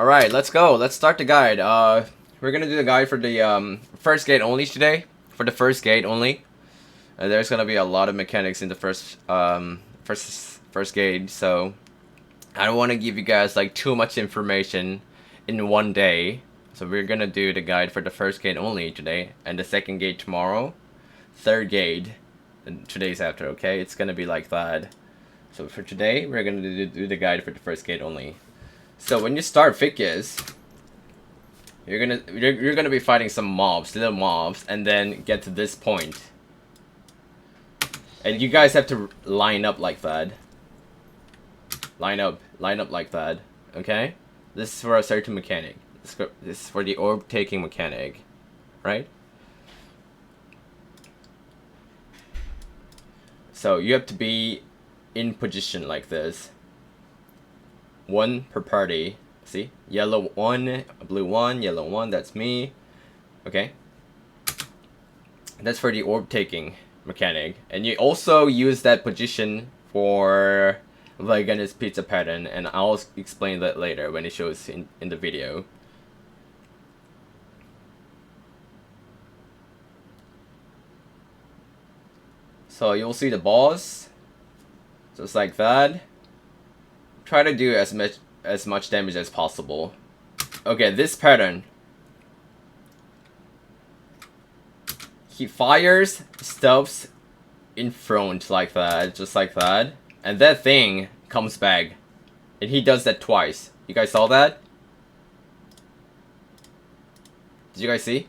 Alright, let's go. Let's start the guide. We're gonna do the guide for the first gate only today. For the first gate only. There's gonna be a lot of mechanics in the first gate, so I don't want to give you guys like too much information in one day. So we're gonna do the guide for the first gate only today, and the second gate tomorrow, third gate, and 2 days after. Okay, it's gonna be like that. So for today, we're gonna do the guide for the first gate only. So when you start Vykas, you're gonna be fighting some mobs, little mobs, and then get to this point. And you guys have to line up like that. Line up like that. Okay? This is for a certain mechanic. This is for the orb taking mechanic, right? So you have to be in position like this. One per party. See? Yellow one, blue one, yellow one, that's me. Okay? That's for the orb taking mechanic. And you also use that position for Vaganist pizza pattern, and I'll explain that later when it shows in the video. So you'll see the boss, just like that. Try to do as much damage as possible. Okay, this pattern. He fires stuffs in front like that, just like that. And that thing comes back. And he does that twice. You guys saw that? Did you guys see?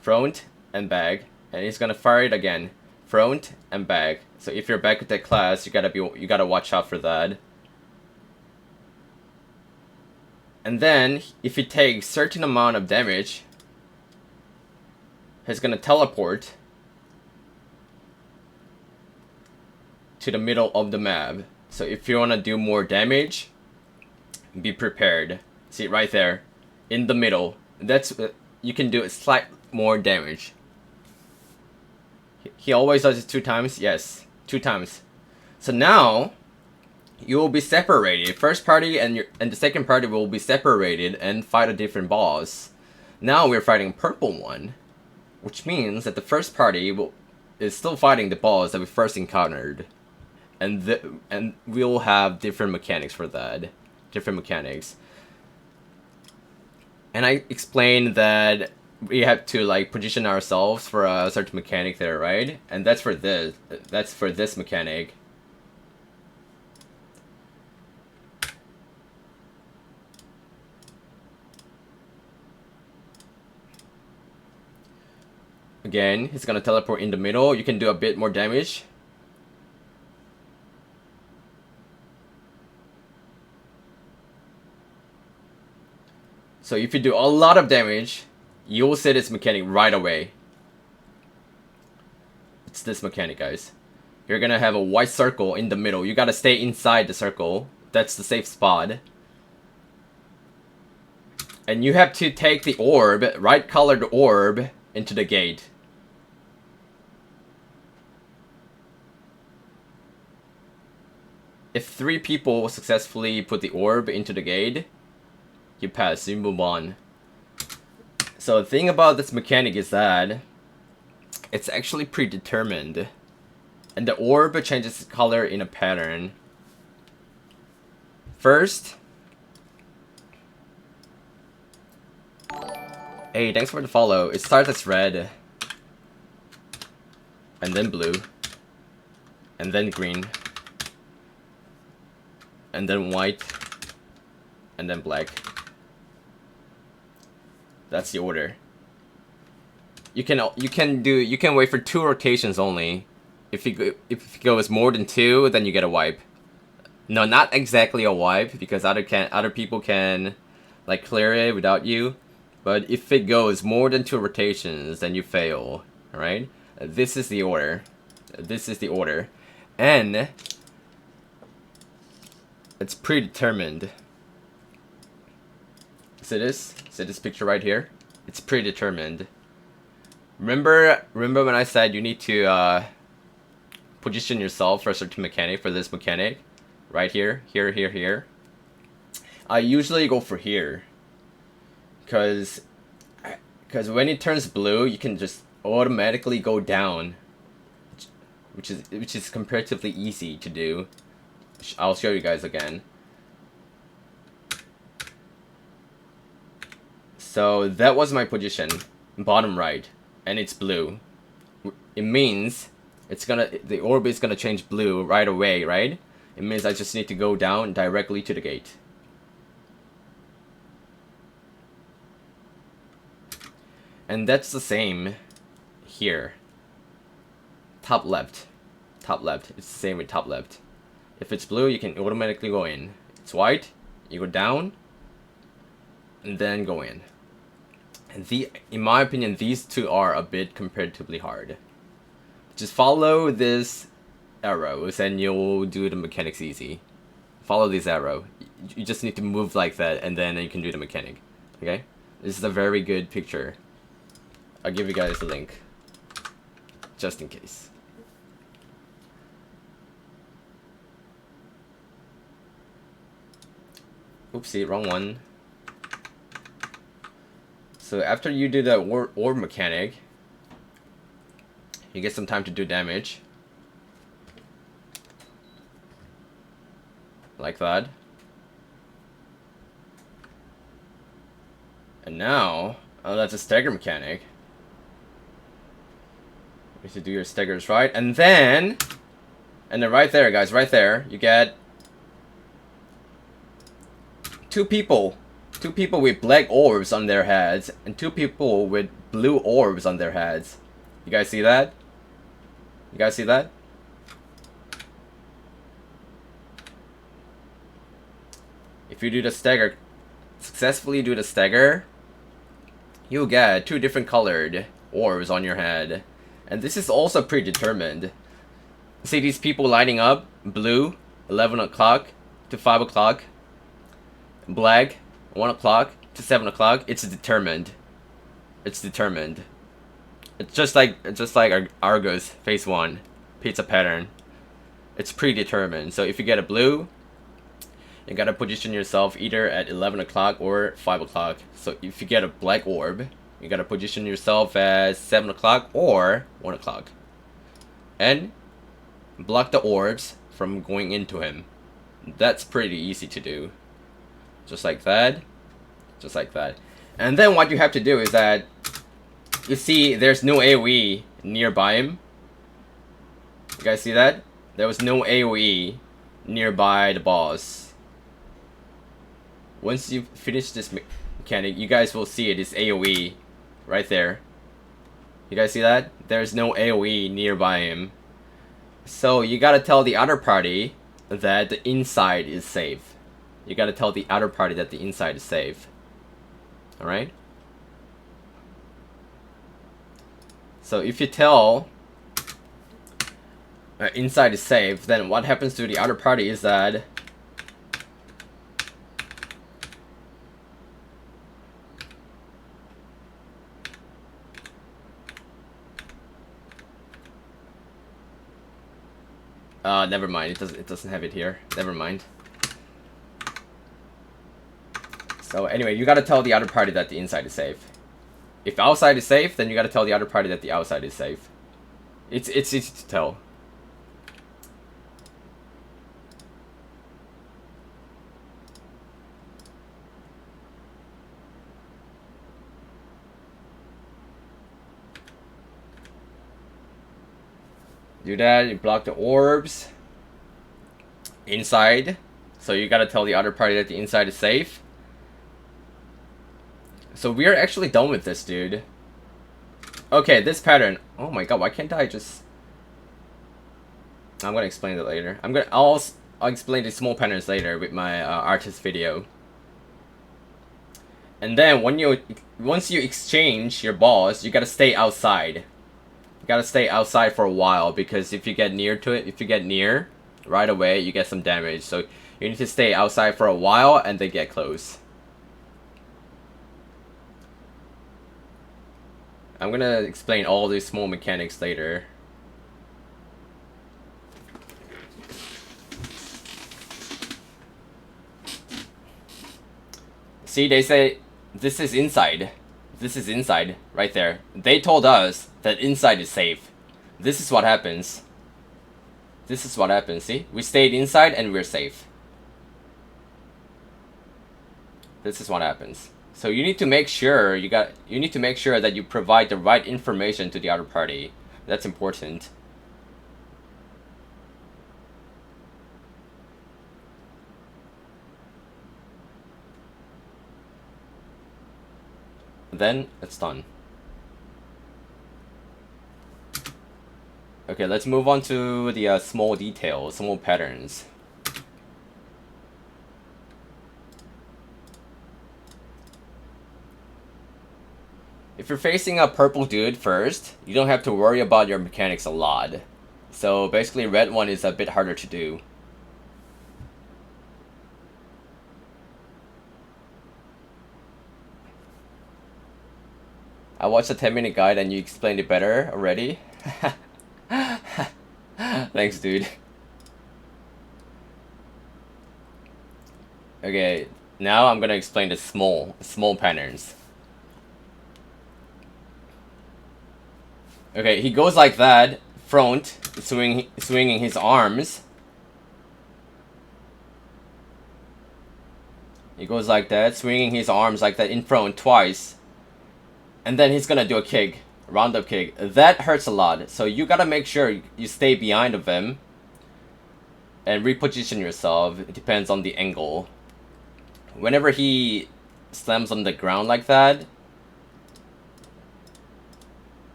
Front and back. And he's gonna fire it again. Front and back. So if you're back with that class, you gotta watch out for that. And then if he takes certain amount of damage, he's gonna teleport to the middle of the map. So if you wanna do more damage, be prepared. See right there, in the middle. That's you can do a slight more damage. He always does it 2 times. Yes, 2 times. So now you will be separated. First party and the second party will be separated and fight a different boss. Now we're fighting purple one, which means that the first party is still fighting the boss that we first encountered, and we'll have different mechanics for that. Different mechanics. And I explained that we have to like position ourselves for a certain mechanic there, right? And that's for this. That's for this mechanic. Again, he's gonna teleport in the middle. You can do a bit more damage. So if you do a lot of damage, you'll see this mechanic right away. It's this mechanic, guys. You're gonna have a white circle in the middle. You gotta stay inside the circle. That's the safe spot. And you have to take the orb, right colored orb, into the gate. If 3 people successfully put the orb into the gate, you pass, you move on. So the thing about this mechanic is that it's actually predetermined. And the orb changes color in a pattern. First, hey, thanks for the follow. It starts as red, and then blue, and then green, and then white, and then black. That's the order. You can wait for 2 rotations only. If it goes more than 2, then you get a wipe. No, not exactly a wipe, because other people can like clear it without you. But if it goes more than 2 rotations, then you fail. Alright? This is the order. This is the order. And it's predetermined. See this? See this picture right here? It's predetermined. Remember when I said you need to position yourself for a certain mechanic, for this mechanic? right here, here. I usually go for here, cause when it turns blue, you can just automatically go down, which is comparatively easy to do. I'll show you guys again. So that was my position, bottom right, and it's blue. It means the orb is gonna change blue right away, right? It means I just need to go down directly to the gate. And that's the same here. Top left. It's the same with top left. If it's blue, you can automatically go in. It's white, you go down, and then go in. And in my opinion, these two are a bit comparatively hard. Just follow this arrows and you'll do the mechanics easy. Follow this arrow. You just need to move like that and then you can do the mechanic. Okay? This is a very good picture. I'll give you guys a link. Just in case. Oopsie, wrong one. So after you do the orb mechanic, you get some time to do damage. Like that. And now, that's a stagger mechanic. You should do your staggers right. And then right there, guys, right there, you get two people with black orbs on their heads and two people with blue orbs on their heads. You guys see that? You guys see that? If you do the stagger, successfully do the stagger, you'll get two different colored orbs on your head. And this is also predetermined. See these people lining up? Blue, 11 o'clock to 5 o'clock. Black, 1 o'clock to 7 o'clock. It's determined. It's determined. It's just like Argos phase 1 pizza pattern. It's predetermined. So if you get a blue, you gotta position yourself either at 11 o'clock or 5 o'clock. So if you get a black orb, you gotta position yourself at 7 o'clock or 1 o'clock. And block the orbs from going into him. That's pretty easy to do. Just like that. Just like that. And then what you have to do is that you see there's no AoE nearby him. You guys see that? There was no AoE nearby the boss. Once you finish this mechanic, you guys will see it is AoE right there. You guys see that? There's no AoE nearby him. So you gotta tell the other party that the inside is safe. You gotta tell the other party that the inside is safe. Alright? So if you tell inside is safe, then what happens to the other party is that never mind. It doesn't have it here. Never mind. So anyway, you gotta tell the other party that the inside is safe. If outside is safe, then you gotta tell the other party that the outside is safe. It's easy to tell. Do that, you block the orbs. Inside. So you gotta tell the other party that the inside is safe. So we are actually done with this, dude. Okay, this pattern. Oh my god, why can't I just... I'm gonna explain it later. I'll explain the small patterns later with my artist video. And then once you exchange your balls, you gotta stay outside. You gotta stay outside for a while, because if you get near to it, if you get near right away, you get some damage. So you need to stay outside for a while and then get close. I'm gonna explain all these small mechanics later. See, they say this is inside. This is inside, right there. They told us that inside is safe. This is what happens. This is what happens, see? We stayed inside and we're safe. This is what happens. So you need to make sure you need to make sure that you provide the right information to the other party. That's important. Then it's done. Okay, let's move on to the small details, small patterns. If you're facing a purple dude first, you don't have to worry about your mechanics a lot. So basically red one is a bit harder to do. I watched a 10-minute guide and you explained it better already. Thanks, dude. Okay, now I'm gonna explain the small patterns. Okay, he goes like that, front, swinging his arms. He goes like that, swinging his arms like that in front twice. And then he's gonna do a kick, roundup kick. That hurts a lot, so you gotta make sure you stay behind of him. And reposition yourself, it depends on the angle. Whenever he slams on the ground like that,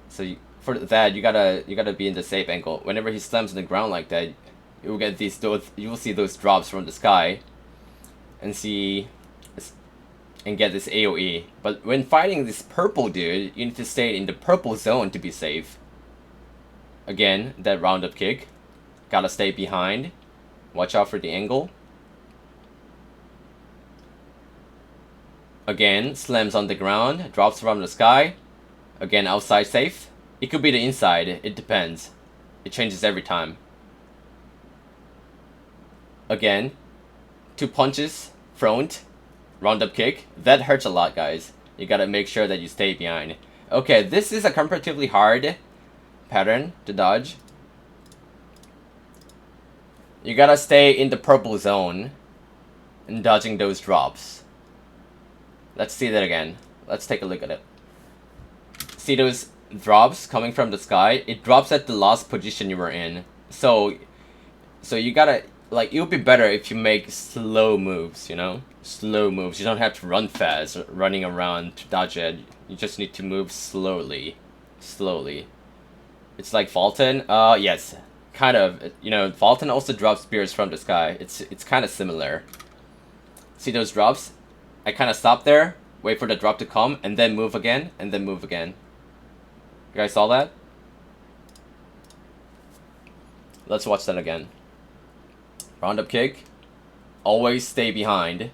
so for that you gotta be in the safe angle. Whenever he slams on the ground like that, you'll get you will see those drops from the sky, and get this AOE. But when fighting this purple dude, you need to stay in the purple zone to be safe. Again, that roundup kick, gotta stay behind. Watch out for the angle. Again, slams on the ground, drops from the sky. Again, outside safe. It could be the inside, it depends. It changes every time. Again, 2 punches, front, roundup kick. That hurts a lot, guys. You gotta make sure that you stay behind. Okay, this is a comparatively hard pattern to dodge. You gotta stay in the purple zone and dodging those drops. Let's see that again. Let's take a look at it. See those drops coming from the sky? It drops at the last position you were in. So you gotta, like, it would be better if you make slow moves, you know? Slow moves. You don't have to run fast, running around to dodge it. You just need to move slowly. Slowly. It's like Fulton? Yes. Kind of. You know, Fulton also drops spears from the sky. It's kind of similar. See those drops? I kind of stop there, wait for the drop to come, and then move again, and then move again. You guys saw that? Let's watch that again. Roundup kick. Always stay behind.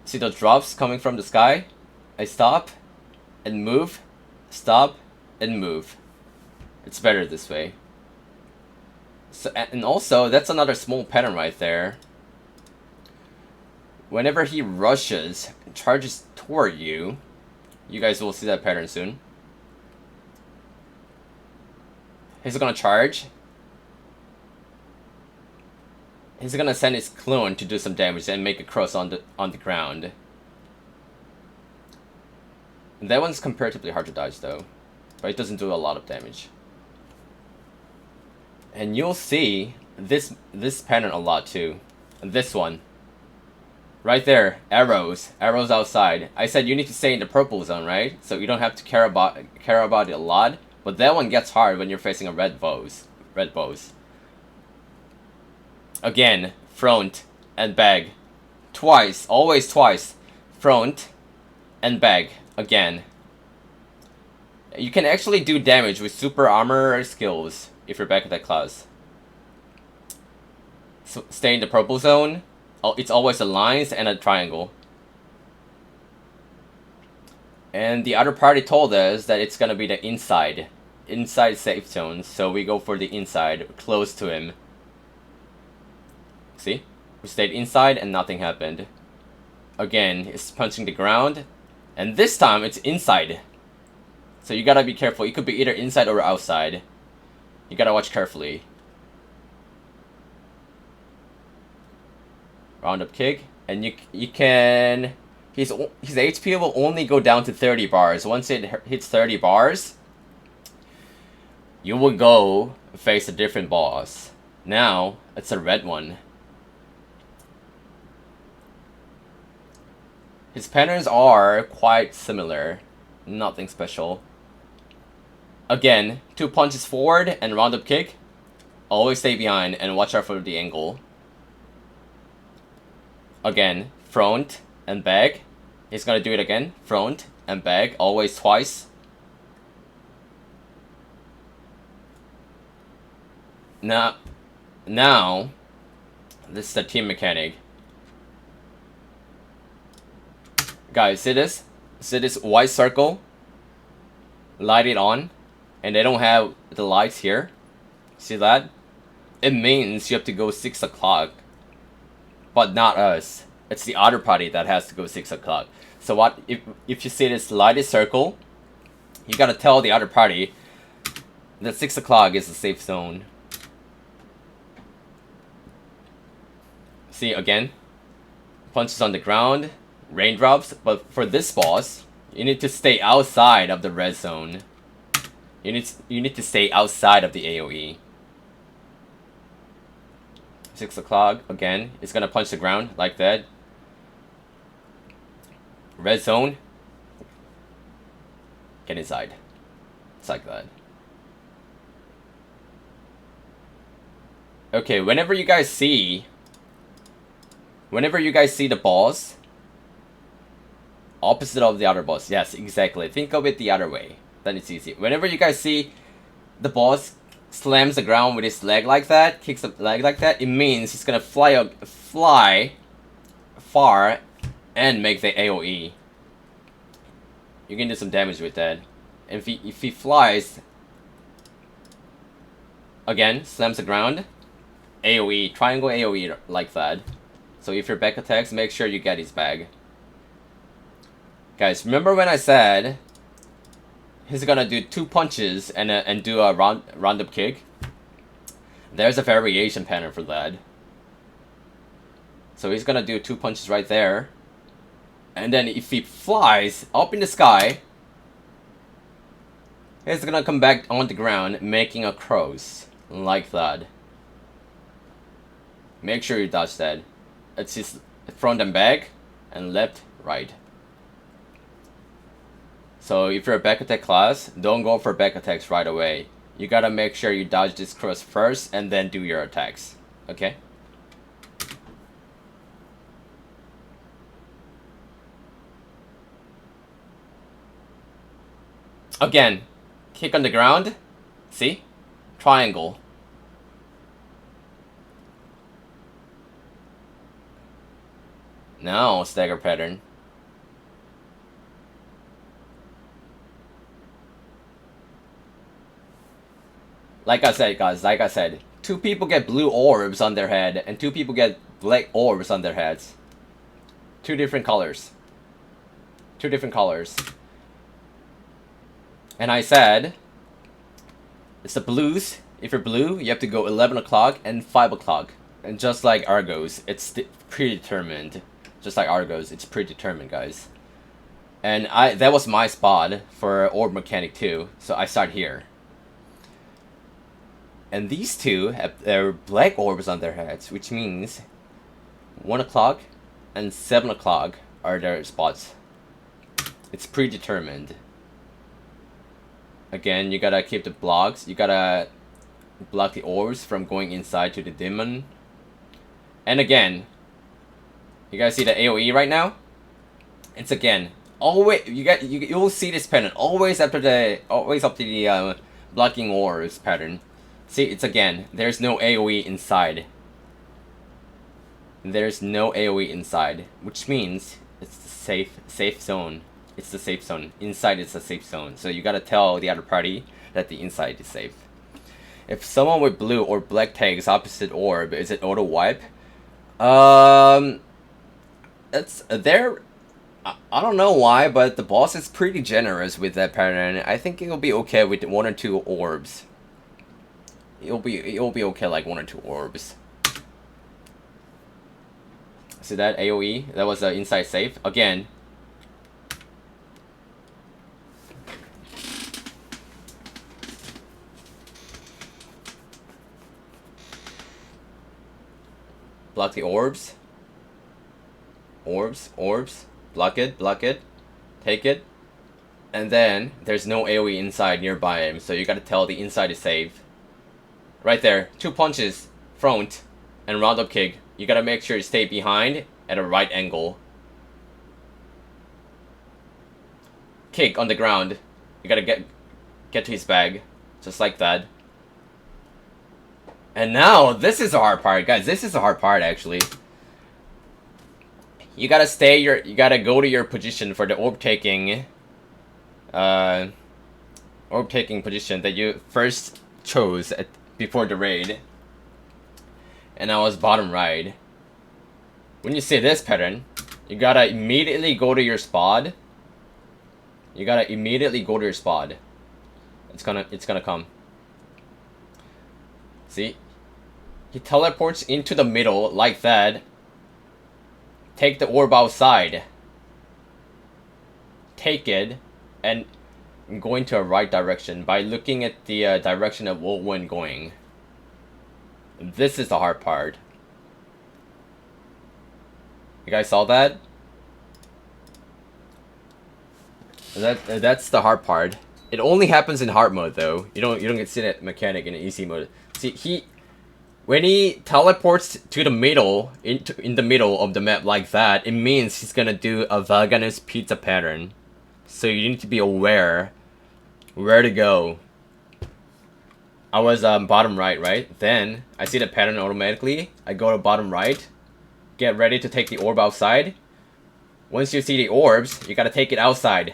See those drops coming from the sky? I stop, and move, stop, and move. It's better this way. So, and also, that's another small pattern right there. Whenever he rushes, charges toward you, you guys will see that pattern soon. He's gonna charge. He's gonna send his clone to do some damage and make a cross on the ground. And that one's comparatively hard to dodge though, but it doesn't do a lot of damage. And you'll see this pattern a lot too. This one. Right there, arrows outside. I said you need to stay in the purple zone, right? So you don't have to care about it a lot. But that one gets hard when you're facing a red bows. Again, front and back. Twice, always twice. Front and back again. You can actually do damage with super armor skills if you're back at that class. So stay in the purple zone. It's always a lines and a triangle. And the other party told us that it's gonna be the inside safe zone, so we go for the inside, close to him. See? We stayed inside and nothing happened. Again, it's punching the ground. And this time, it's inside. So you gotta be careful. It could be either inside or outside. You gotta watch carefully. Roundup kick. And you can... His HP will only go down to 30 bars. Once it hits 30 bars, you will go face a different boss. Now, it's a red one. His patterns are quite similar. Nothing special. Again, 2 punches forward and roundup kick. Always stay behind and watch out for the angle. Again, front and back. He's gonna do it again. Front and back. Always twice. Now, this is the team mechanic. Guys, see this? See this white circle? Light it on. And they don't have the lights here. See that? It means you have to go 6 o'clock. But not us. It's the other party that has to go 6 o'clock. So what if you see this lighted circle, you gotta tell the other party that 6 o'clock is the safe zone. See again? Punches on the ground, raindrops, but for this boss, you need to stay outside of the red zone. You need to stay outside of the AOE. 6 o'clock, again, it's gonna punch the ground like that. Red zone. Get inside. It's like that. Okay, whenever you guys see the boss, opposite of the other boss, yes, exactly. Think of it the other way. Then it's easy. Whenever you guys see the boss slams the ground with his leg like that, kicks the leg like that, it means he's gonna fly far and make the AOE. You can do some damage with that. And if he flies, again, slams the ground, AOE, triangle AOE like that. So if your back attacks, make sure you get his bag. Guys, remember when I said he's gonna do 2 punches and do a roundup kick? There's a variation pattern for that. So he's gonna do 2 punches right there. And then if he flies up in the sky, he's gonna come back on the ground, making a cross. Like that. Make sure you dodge that. It's his front and back, and left, right. So if you're a back attack class, don't go for back attacks right away. You gotta make sure you dodge this cross first, and then do your attacks. Okay? Again, kick on the ground. See? Triangle. Now, stagger pattern. Like I said, guys, 2 people get blue orbs on their head, and 2 people get black orbs on their heads. 2 different colors. 2 different colors. And I said, it's the blues. If you're blue, you have to go 11 o'clock and 5 o'clock. And just like Argos, it's predetermined. Just like Argos, it's predetermined, guys. And that was my spot for orb mechanic too, so I start here. And these 2 have their black orbs on their heads, which means 1 o'clock and 7 o'clock are their spots. It's predetermined. Again, you gotta keep the blocks. You gotta block the orbs from going inside to the demon. And again, you guys see the AOE right now? It's again always you will see this pattern always after the blocking orbs pattern. See, it's again, there's no AOE inside. There's no AOE inside, which means it's the safe zone. It's the safe zone. Inside is the safe zone. So you gotta tell the other party that the inside is safe. If someone with blue or black takes opposite orb, is it auto wipe? it's there. I don't know why, but the boss is pretty generous with that pattern. I think it'll be okay with 1 or 2 orbs. It'll be okay like 1 or 2 orbs. See that AOE? That was the inside safe again. Block the orbs. Orbs. Block it. Take it. And then, there's no AoE inside nearby him, so you gotta tell the inside is safe. Right there. 2 punches. Front. And round-up kick. You gotta make sure you stay behind at a right angle. Kick on the ground. You gotta get to his bag. Just like that. And now, this is the hard part, guys. This is the hard part, actually. You gotta you gotta go to your position for the orb taking position that you first chose before the raid. And I was bottom right. When you see this pattern, you gotta immediately go to your spot. It's gonna come. See? He teleports into the middle like that. Take the orb outside. Take it and go into a right direction by looking at the direction of whirlwind going. This is the hard part. You guys saw that? That's the hard part. It only happens in hard mode though. You don't get to see that mechanic in easy mode. See, when he teleports to the middle, in the middle of the map like that, it means he's gonna do a Vaganist pizza pattern. So you need to be aware where to go. I was bottom right? Then I see the pattern automatically. I go to bottom right, get ready to take the orb outside. Once you see the orbs, you gotta take it outside.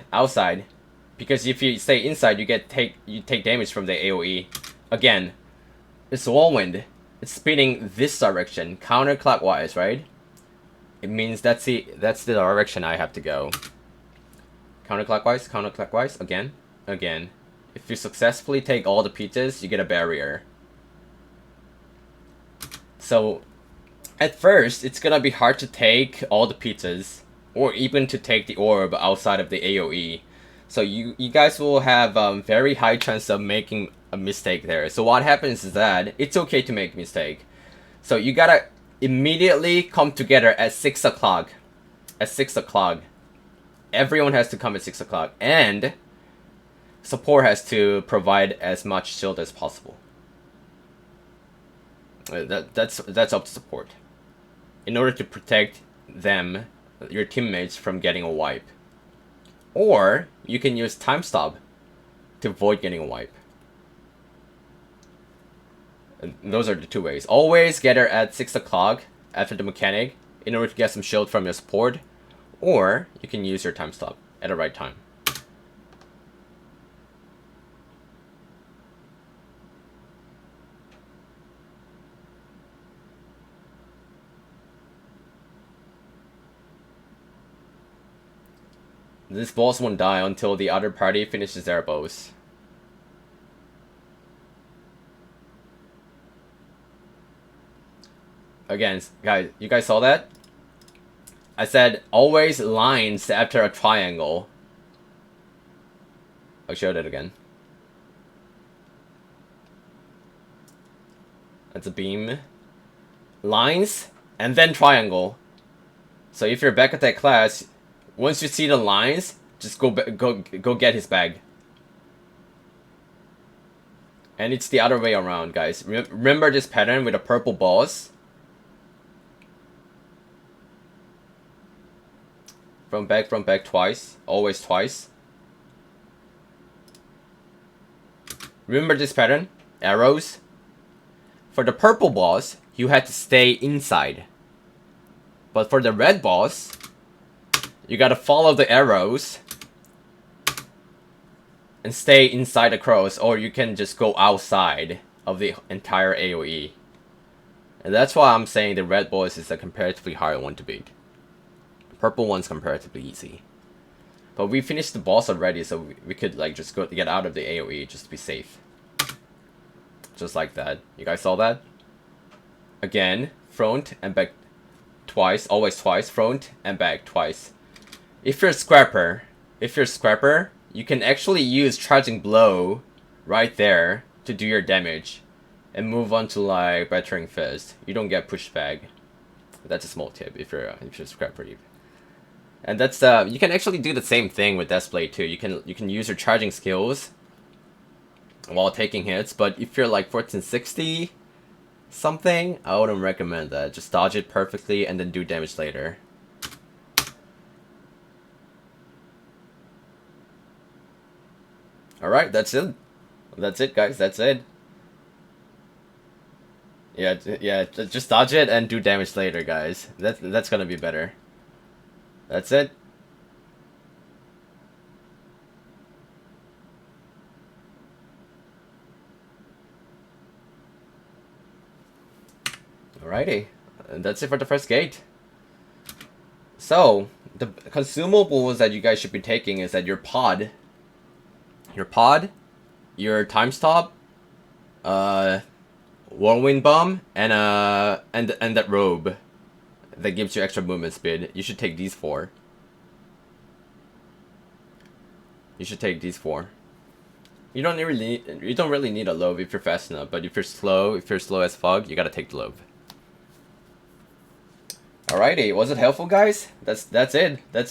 Because if you stay inside, you take damage from the AoE. Again, it's whirlwind. It's spinning this direction, counterclockwise, right? It means that's the direction I have to go. Counterclockwise, again. If you successfully take all the pizzas, you get a barrier. So, at first, it's gonna be hard to take all the pizzas, or even to take the orb outside of the AoE. So you guys will have very high chance of making a mistake there. So what happens is that it's okay to make a mistake. So you gotta immediately come together at 6 o'clock. At 6 o'clock. Everyone has to come at 6 o'clock. And support has to provide as much shield as possible. That's up to support. In order to protect them, your teammates, from getting a wipe. Or you can use time stop to avoid getting a wipe. And those are the 2 ways. Always gather at 6 o'clock after the mechanic in order to get some shield from your support. Or you can use your time stop at the right time. This boss won't die until the other party finishes their boss. Again, guys, you guys saw that? I said always lines after a triangle. I'll show that again. That's a beam. Lines, and then triangle. So if you're back at that class, once you see the lines, just go get his bag. And it's the other way around, guys. Remember this pattern with a purple boss? From back twice. Always twice. Remember this pattern? Arrows. For the purple boss, you had to stay inside. But for the red boss, you gotta follow the arrows and stay inside the cross, or you can just go outside of the entire AoE. And that's why I'm saying the red boss is a comparatively hard one to beat. Purple one's comparatively easy. But we finished the boss already, so we could like just go get out of the AOE just to be safe. Just like that. You guys saw that? Again, front and back twice, always twice, front and back twice. If you're a scrapper, you can actually use charging blow right there to do your damage and move on to like battering fist. You don't get pushed back. That's a small tip if you're a scrapper. And that's you can actually do the same thing with Deathblade too. You can use your charging skills while taking hits, but if you're like 1460 something, I wouldn't recommend that. Just dodge it perfectly and then do damage later. Alright, that's it. That's it, guys. That's it. Yeah, just dodge it and do damage later, guys. That's gonna be better. That's it. Alrighty, and that's it for the first gate. So, the consumables that you guys should be taking is that your pod, your time stop, whirlwind bomb, and that robe that gives you extra movement speed. You should take these 4. You should take these 4. You don't really need a lobe if you're fast enough, but if you're slow as fuck, you gotta take the lobe. Alrighty, was it helpful, guys? That's it. That's